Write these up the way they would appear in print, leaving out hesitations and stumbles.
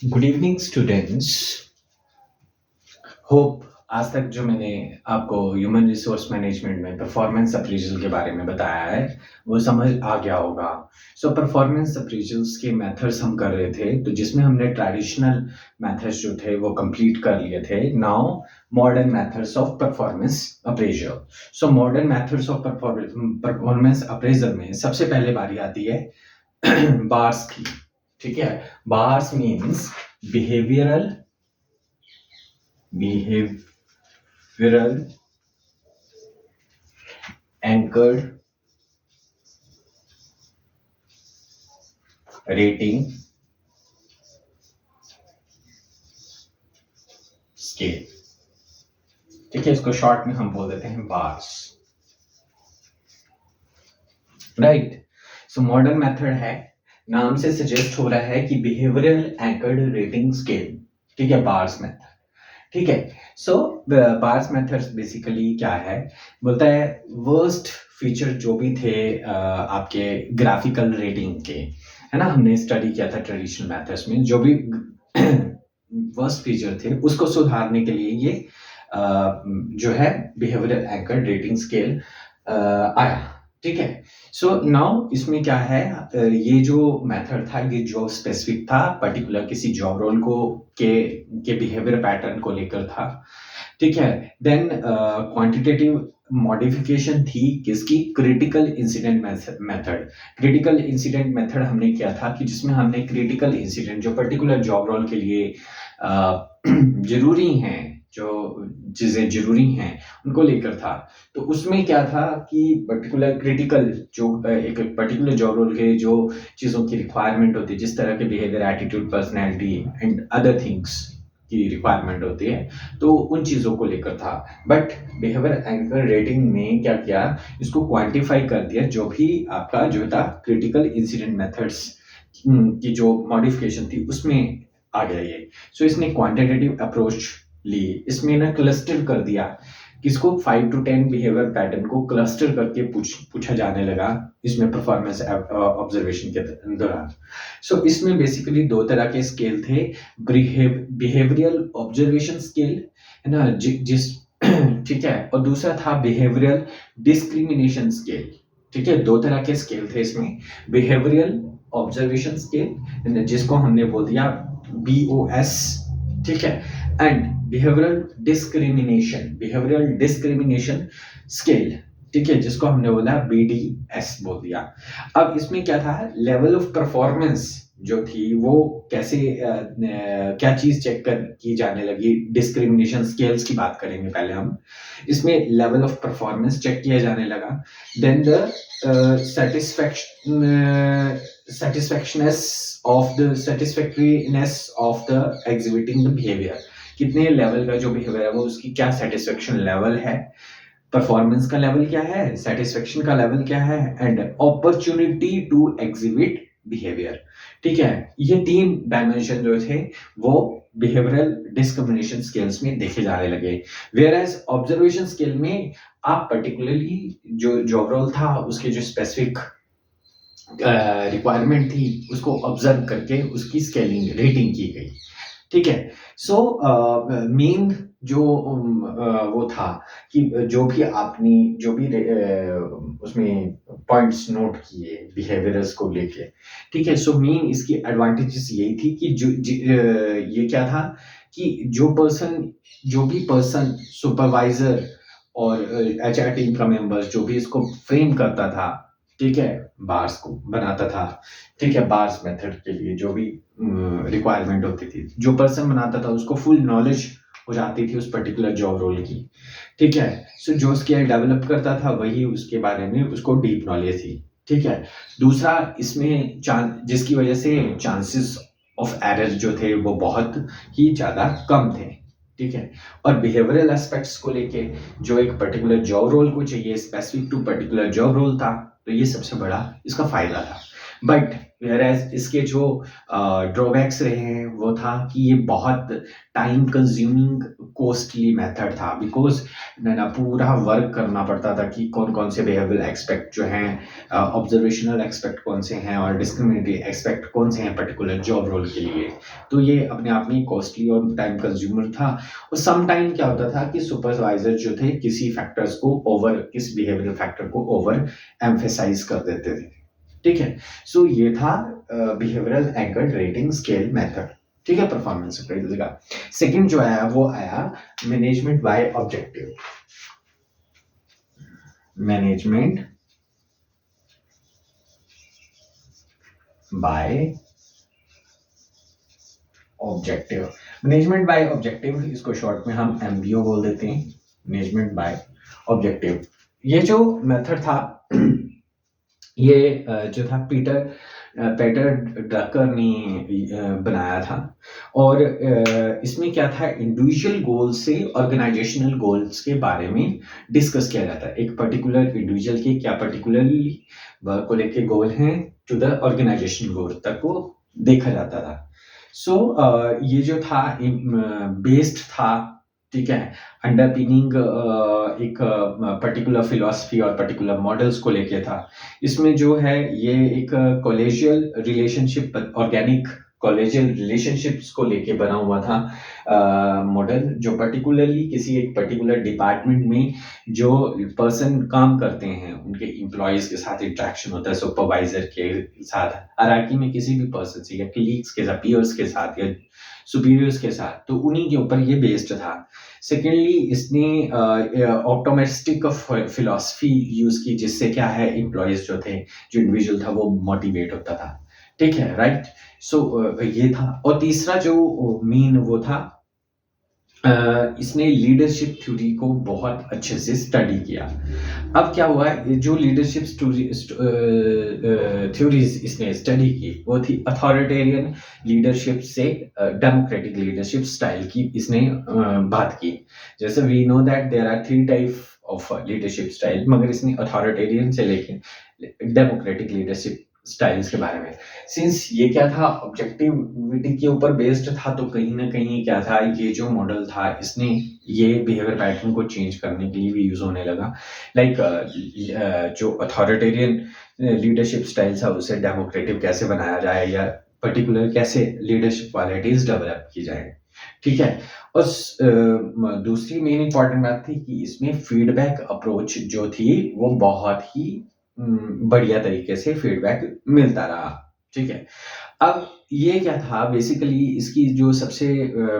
Good evening students. Hope आज तक जो मैंने आपको ह्यूमन रिसोर्स मैनेजमेंट में परफॉर्मेंस अप्रेजल के बारे में बताया है वो समझ आ गया होगा। परफॉर्मेंस अप्रेजल्स के मेथड्स हम कर रहे थे, तो जिसमें हमने ट्रेडिशनल मेथड्स जो थे वो कंप्लीट कर लिए थे। Now modern methods of performance appraisal. Modern methods of performance appraisal में सबसे पहले बारी आती है बार्स की। ठीक है, bars means behavioral anchored rating scale. ठीक है, इसको शॉर्ट में हम बोल देते हैं बार्स। राइट। मॉडर्न मेथड है, नाम से सजेस्ट हो रहा है कि बिहेवियरल एंकर्ड रेटिंग स्केल। ठीक है, बार्स मेथड। ठीक है, बार्स मेथड्स बेसिकली क्या है, बोलता है वर्स्ट फीचर जो भी थे आपके ग्राफिकल रेटिंग के, है ना। हमने स्टडी किया था ट्रेडिशनल मेथड्स में, जो भी वर्स्ट फीचर थे उसको सुधारने के लिए ये जो है बिहेवियरल एंकर्ड रेटिंग स्केल आया। ठीक है, नाउ इसमें क्या है, ये जो मेथड था ये जो स्पेसिफिक था पर्टिकुलर किसी जॉब रोल को के बिहेवियर पैटर्न को लेकर था। ठीक है, देन क्वांटिटेटिव मॉडिफिकेशन थी किसकी, critical incident method. Critical incident method हमने किया था कि जिसमें हमने क्रिटिकल इंसिडेंट जो पर्टिकुलर जॉब रोल के लिए जरूरी हैं, जो चीजें जरूरी हैं उनको लेकर था। तो उसमें क्या था कि पर्टिकुलर क्रिटिकल जो एक पर्टिकुलर जॉब रोल के जो चीजों की रिक्वायरमेंट होती है, जिस तरह के behaviour, attitude, personality and other things की रिक्वायरमेंट होती है, तो उन चीजों को लेकर था। बट बिहेवियर एंकर रेटिंग में क्या किया, इसको क्वांटिफाई कर दिया, जो भी आपका जो था क्रिटिकल इंसिडेंट मेथड्स की जो मॉडिफिकेशन थी उसमें आ गया ये। इसने क्वांटिटेटिव अप्रोच ली, इसमें ना क्लस्टर कर दिया, किसको 5 to 10 बिहेवियर पैटर्न को क्लस्टर करके पूछा जाने लगा इसमें परफॉर्मेंस ऑब्जर्वेशन के दौरान। इसमें बेसिकली दो तरह के स्केल थे, बिहेवियरल ऑब्जर्वेशन स्केल, है ना, जिस ठीक है, और दूसरा था बिहेवियरल डिस्क्रिमिनेशन स्केल। ठीक है, दो तरह के स्केल थे इसमें, बिहेवियरल ऑब्जर्वेशन स्केल जिसको हमने बोल दिया BOS। ठीक है, एंड बिहेवियरल डिस्क्रिमिनेशन स्केल, ठीक है, जिसको हमने बोला BDS बोल दिया। अब इसमें क्या था, लेवल ऑफ परफॉर्मेंस जो थी वो कैसे क्या चीज चेक कर की जाने लगी। डिस्क्रिमिनेशन स्केल्स की बात करेंगे पहले हम। इसमें लेवल ऑफ परफॉर्मेंस चेक किया जाने लगा, then the satisfactoriness of the exhibiting the behavior। कितने लेवल का जो बिहेवियर है वो उसकी क्या सेटिस्फेक्शन लेवल है, परफॉर्मेंस का लेवल क्या है, सेटिस्फेक्शन का लेवल क्या है, and opportunity to exhibit behaviour. ठीक है, ये तीन डायमेंशन जो थे वो बिहेवियरल डिस्क्रिमिनेशन स्केल्स में देखे जाने लगे। वेयर एज ऑब्जर्वेशन स्केल में आप पर्टिकुलरली जो जॉब रोल था उसके जो स्पेसिफिक रिक्वायरमेंट थी उसको ऑब्जर्व करके उसकी स्केलिंग रेटिंग की गई। ठीक है, मेन जो वो था कि जो भी आपने जो भी उसमें पॉइंट्स नोट किए बिहेवियर्स को लेके। ठीक है, मेन इसकी एडवांटेजेस यही थी कि ये क्या था कि जो भी पर्सन सुपरवाइजर और HR टीम का मेंबर्स जो भी इसको फ्रेम करता था, ठीक है, बार्स को बनाता था। ठीक है, बार्स मेथड के लिए जो भी रिक्वायरमेंट होती थी, जो पर्सन बनाता था उसको फुल नॉलेज हो जाती थी उस पर्टिकुलर जॉब रोल की। ठीक है, जो स्किल डेवलप करता था वही उसके बारे में उसको डीप नॉलेज थी। ठीक है, दूसरा इसमें जिसकी वजह से चांसेस ऑफ एरर जो थे वो बहुत ही ज्यादा कम थे। ठीक है, और बिहेवियरल एस्पेक्ट्स को लेके जो एक पर्टिकुलर जॉब रोल को चाहिए specific to particular job role था, तो ये सबसे बड़ा इसका फायदा था। बट व्हेयरएज इसके जो ड्रॉबैक्स रहे हैं वो था कि ये बहुत टाइम कंज्यूमिंग कॉस्टली मेथड था, बिकॉज ना पूरा वर्क करना पड़ता था कि कौन कौन से बिहेवियरल एक्सपेक्ट जो हैं, ऑब्जर्वेशनल एक्सपेक्ट कौन से हैं और डिस्क्रिमिनेटरी एक्सपेक्ट कौन से हैं पर्टिकुलर जॉब रोल के लिए। तो ये अपने आप में कॉस्टली और टाइम कंज्यूमर था। और सम टाइम क्या होता था कि सुपरवाइजर जो थे किसी फैक्टर्स को ओवर, किस बिहेवियरल फैक्टर को ओवर एम्फेसाइज कर देते थे। ठीक है, सो ये था behavioural anchored rating scale method. ठीक है, परफॉर्मेंस अप्रेजल का। सेकंड जो आया वो आया management by objective. Management by objective. Management by objective, इसको शॉर्ट में हम एमबीओ बोल देते हैं, मैनेजमेंट बाय ऑब्जेक्टिव। ये जो मेथड था ये जो था पीटर ड्रकर ने बनाया था। और इसमें क्या था, इंडिविजुअल गोल्स से ऑर्गेनाइजेशनल गोल्स के बारे में डिस्कस किया जाता है। एक पर्टिकुलर इंडिविजुअल के क्या पर्टिकुलरली वर्क को लेके गोल हैं टू द ऑर्गेनाइजेशनल गोल तक को देखा जाता था। सो ये जो था बेस्ड था, ठीक है, अंडरपिनिंग एक पर्टिकुलर फिलॉसफी और पर्टिकुलर मॉडल्स को लेके था। इसमें जो है ये एक कॉलेजियल रिलेशनशिप, ऑर्गेनिक कॉलेजियल रिलेशनशिप्स को लेके बना हुआ था मॉडल, जो पर्टिकुलरली किसी एक पर्टिकुलर डिपार्टमेंट में जो पर्सन काम करते हैं उनके एम्प्लॉयज के साथ इंटरेक्शन होता है, सुपरवाइजर के साथ, हायरार्की में किसी भी पर्सन से या कलीग्स के साथ, पीयर्स के साथ या सुपीरियर्स के साथ, तो उन्हीं के ऊपर ये बेस्ड था। सेकेंडली इसने ऑप्टोमेस्टिक फिलॉसफी यूज की, जिससे क्या है एम्प्लॉयज जो थे, जो इंडिविजुअल था वो मोटिवेट होता था। ठीक है, राइट। सो ये था। और तीसरा जो मेन वो था, इसने लीडरशिप थ्योरी को बहुत अच्छे से स्टडी किया। अब क्या हुआ, जो लीडरशिप थ्योरीज इसने स्टडी की वो थी अथॉरिटेरियन लीडरशिप से डेमोक्रेटिक लीडरशिप स्टाइल की इसने बात की। जैसे we know that there are 3 type of leadership style, मगर इसने अथॉरिटेरियन से लेके डेमोक्रेटिक लीडरशिप स्टाइल्स के बारे में। सिंस ये क्या था, ऑब्जेक्टिविटी के ऊपर बेस्ड था, तो कहीं ना कहीं क्या था, ये जो मॉडल था इसने ये बिहेवियर पैटर्न को चेंज करने के लिए भी यूज होने लगा। लाइक जो अथॉरिटेरियन लीडरशिप स्टाइल था उसे डेमोक्रेटिव कैसे बनाया जाए, या पर्टिकुलर कैसे लीडरशिप क्वालिटीज डेवलप की जाए। ठीक है। और दूसरी मेन इंपॉर्टेंट बात थी कि इसमें फीडबैक अप्रोच जो थी वो बहुत ही बढ़िया तरीके से फीडबैक मिलता रहा। ठीक है। अब ये क्या था, बेसिकली इसकी जो सबसे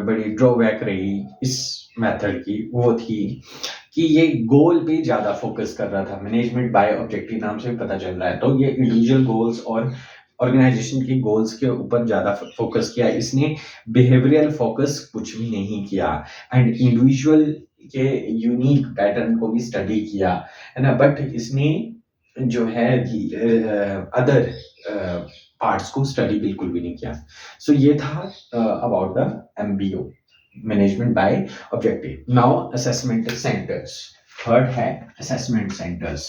बड़ी ड्रॉबैक रही इस मेथड की वो थी कि ये गोल पे ज्यादा फोकस कर रहा था। मैनेजमेंट बाय ऑब्जेक्टिव नाम से पता चल रहा है, तो ये इंडिविजुअल गोल्स और ऑर्गेनाइजेशन की गोल्स के ऊपर ज्यादा फोकस किया इसने, बिहेवियरल फोकस कुछ भी नहीं किया। एंड इंडिविजुअल के यूनिक पैटर्न को भी स्टडी किया, है ना, बट इसने जो है अदर पार्ट्स को स्टडी बिल्कुल भी नहीं किया। सो ये था about the MBO, management by objective. Now assessment centres, third है assessment centres.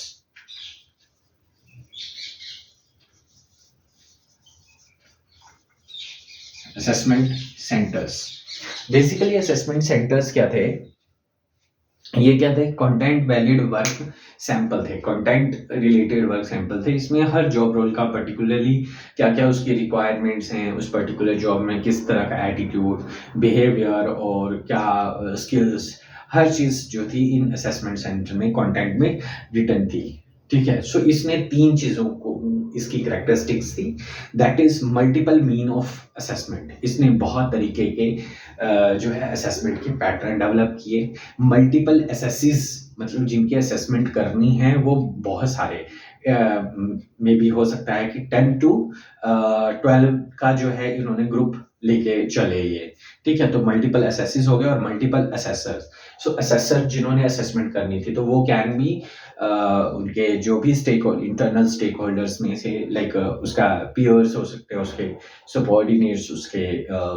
Assessment centres, basically assessment centres क्या थे, ये क्या थे, कंटेंट वैलिड वर्क सैंपल थे, कंटेंट रिलेटेड वर्क सैंपल थे। इसमें हर जॉब रोल का पर्टिकुलरली क्या क्या उसकी रिक्वायरमेंट्स हैं, उस पर्टिकुलर जॉब में किस तरह का एटीट्यूड, बिहेवियर और क्या स्किल्स, हर चीज जो थी इन असेसमेंट सेंटर में कंटेंट में रिटर्न थी। ठीक है। सो इसने 3 चीजों को, इसकी कैरेक्टरिस्टिक्स थी, that is multiple mean of assessment. इसने बहुत तरीके के जो है असेसमेंट के पैटर्न डेवलप किए। मल्टीपल एसेसिस, मतलब जिनकी असेसमेंट करनी है वो बहुत सारे, मे बी हो सकता है कि 10 to 12 का जो है इन्होंने ग्रुप लेके चले ये। ठीक है, तो मल्टीपल असेसिस हो गए और मल्टीपल असेसर्स। सो असेसर जिन्होंने असेसमेंट करनी थी तो वो कैन बी उनके जो भी इंटरनल स्टेक होल्डर्स में से, लाइक उसका पीयर्स हो सकते हैं, उसके सबऑर्डिनेट्स, उसके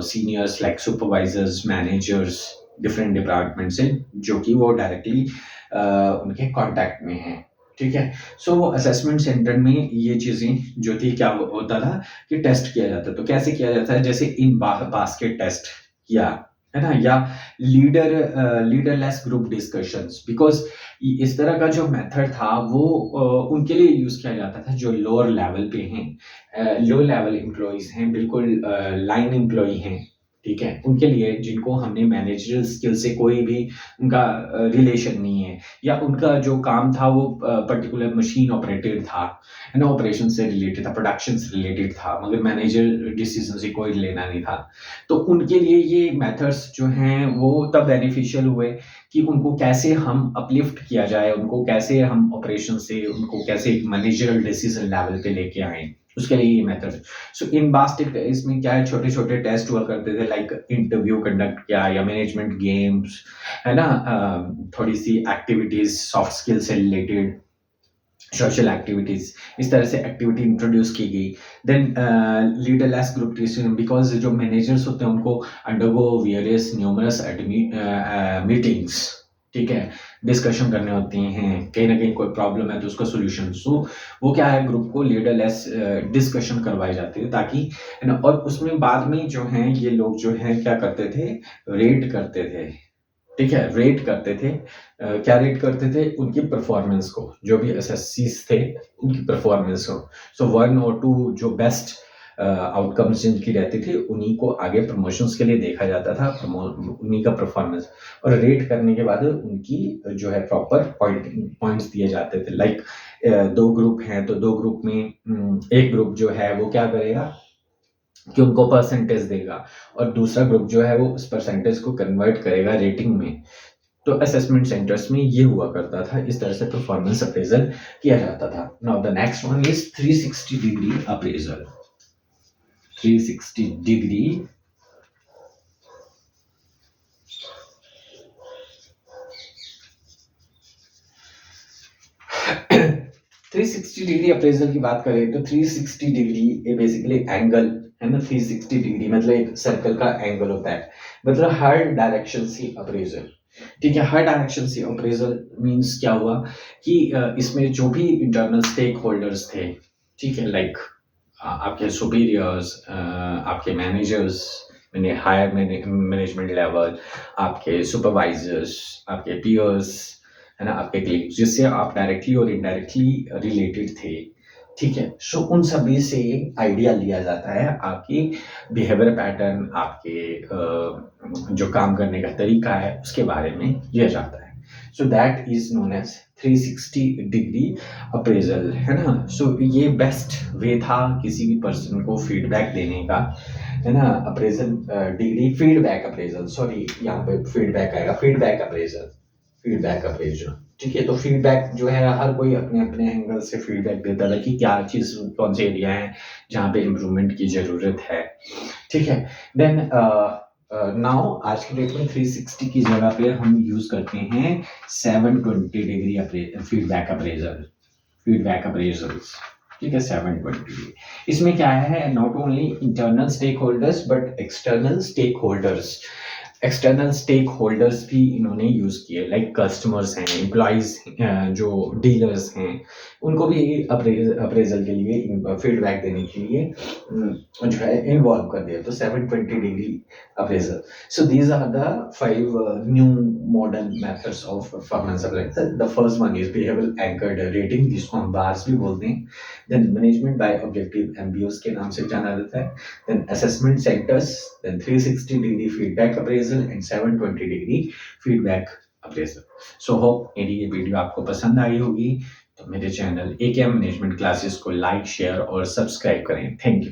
seniors like supervisors, managers, different department से, जो कि वो डायरेक्टली उनके कांटेक्ट में हैं। ठीक है। सो वो असेसमेंट सेंटर में ये चीज़ें जो थी क्या होता था कि टेस्ट किया जाता, तो कैसे किया जाता है, जैसे इन बास्केट टेस्ट किया, है ना, या लीडरलेस ग्रुप डिस्कशंस, बिकॉज इस तरह का जो मेथड था वो उनके लिए यूज किया जाता था जो लोअर लेवल पे हैं, लो लेवल एम्प्लॉयज हैं, बिल्कुल लाइन एम्प्लॉय हैं, ठीक है, उनके लिए जिनको हमने मैनेजरल स्किल से कोई भी उनका रिलेशन नहीं है, या उनका जो काम था वो पर्टिकुलर मशीन ऑपरेटेड था, है ना, ऑपरेशन से रिलेटेड था, प्रोडक्शन से रिलेटेड था, मगर मैनेजर डिसीजन से कोई लेना नहीं था। तो उनके लिए ये मेथड्स जो हैं वो तब बेनिफिशियल हुए कि उनको कैसे हम अपलिफ्ट किया जाए, उनको कैसे हम ऑपरेशन से उनको कैसे एक मैनेजरल डिसीजन लेवल पे लेके आए, उसके लिए ये मेथड। सो इन बास्केट इसमें क्या है, छोटे छोटे टेस्ट हुआ करते थे, लाइक इंटरव्यू कंडक्ट किया या मैनेजमेंट गेम्स, है ना, थोड़ी सी एक्टिविटीज सॉफ्ट स्किल से रिलेटेड, सोशल एक्टिविटीज, इस तरह से एक्टिविटी इंट्रोड्यूस की गई। Then leaderless group discussion, because जो मैनेजर्स होते हैं उनको अंडरगो वेरियस न्यूमरस मीटिंग्स, ठीक है, डिस्कशन करने होती हैं, कहीं ना कहीं कोई प्रॉब्लम है तो उसका सोल्यूशन, सो वो क्या है, ग्रुप को लीडरलेस डिस्कशन करवाई जाती है, ताकि, है ना, और उसमें बाद में जो है ये लोग जो है क्या करते थे, रेट करते थे, ठीक है, रेट करते थे, क्या रेट करते थे, उनकी परफॉर्मेंस को, जो भी एसएससीज थे उनकी परफॉर्मेंस को। सो 1 और 2 जो बेस्ट आउटकम्स जिनकी रहती थी उन्हीं को आगे प्रमोशंस के लिए देखा जाता था, उन्हीं का परफॉर्मेंस, और रेट करने के बाद उनकी जो है प्रॉपर पॉइंट्स दिए जाते थे, लाइक 2 ग्रुप हैं तो 2 ग्रुप में एक ग्रुप जो है वो क्या करेगा कि उनको परसेंटेज देगा, और दूसरा ग्रुप जो है वो उस परसेंटेज को कन्वर्ट करेगा रेटिंग में। तो असेसमेंट सेंटर्स में ये हुआ करता था, इस तरह से परफॉर्मेंस अप्रेजल किया जाता था। Now the next one is 360 degree appraisal. 360 degree three sixty degree appraisal की बात करें तो 360 डिग्री ये बेसिकली एंगल है ना, 360 डिग्री मतलब एक सर्कल का एंगल होता है, मतलब हर डायरेक्शन से अप्रेजल, ठीक है, हर डायरेक्शन से अप्रेजल मींस क्या हुआ कि इसमें जो भी इंटरनल स्टेक होल्डर्स थे, ठीक है, लाइक आपके सुपीरियर्स, आपके मैनेजर्स, मैंने हायर मैनेजमेंट लेवल, आपके सुपरवाइजर्स, आपके पियर्स, है ना, आपके कलीग्स, जिससे आप डायरेक्टली और इनडायरेक्टली रिलेटेड थे, ठीक है, सो उन सभी से आइडिया लिया जाता है, आपकी बिहेवियर पैटर्न, आपके जो काम करने का तरीका है उसके बारे में लिया जाता है। So that is known as 360 degree appraisal, है ना। सो ये बेस्ट वे था किसी भी पर्सन को फीडबैक देने का, है ना, appraisal degree feedback appraisal, sorry यहाँ पे फीडबैक आएगा, फीडबैक अप्रेजल, फीडबैक अप्रेजल, ठीक है। तो फीडबैक जो है हर कोई अपने अपने एंगल से फीडबैक देता था कि क्या चीज, कौन से एरिया है जहाँ पे इम्प्रूवमेंट की जरूरत है, ठीक है। देन नाउ आज के डेट में 360 की जगह पे हम यूज करते हैं 720 degree feedback appraisal, feedback appraisals, ठीक है, 720। इसमें क्या है, not only internal stakeholders but external stakeholders, external stakeholders भी इन्होंने यूज किए, लाइक कस्टमर्स हैं, एम्प्लॉयज, जो डीलर्स हैं, उनको भी अप्रेजल के लिए, फीडबैक देने के लिए जो है इन्वॉल्व कर दिया, तो 720 degree appraisal. So these are the 5 new modern methods of performance appraisal. The first one is behavioural anchored rating, जिसको हम बार्स भी बोलते हैं। Then management by objective MBOs के नाम से जाना जाता है। Then assessment centers, then 360 degree feedback appraisal and 720 degree feedback appraisal. So hope मेरी ये वीडियो आपको पसंद आई होगी, तो मेरे चैनल AKM मैनेजमेंट क्लासेस को लाइक, शेयर और सब्सक्राइब करें। Thank you.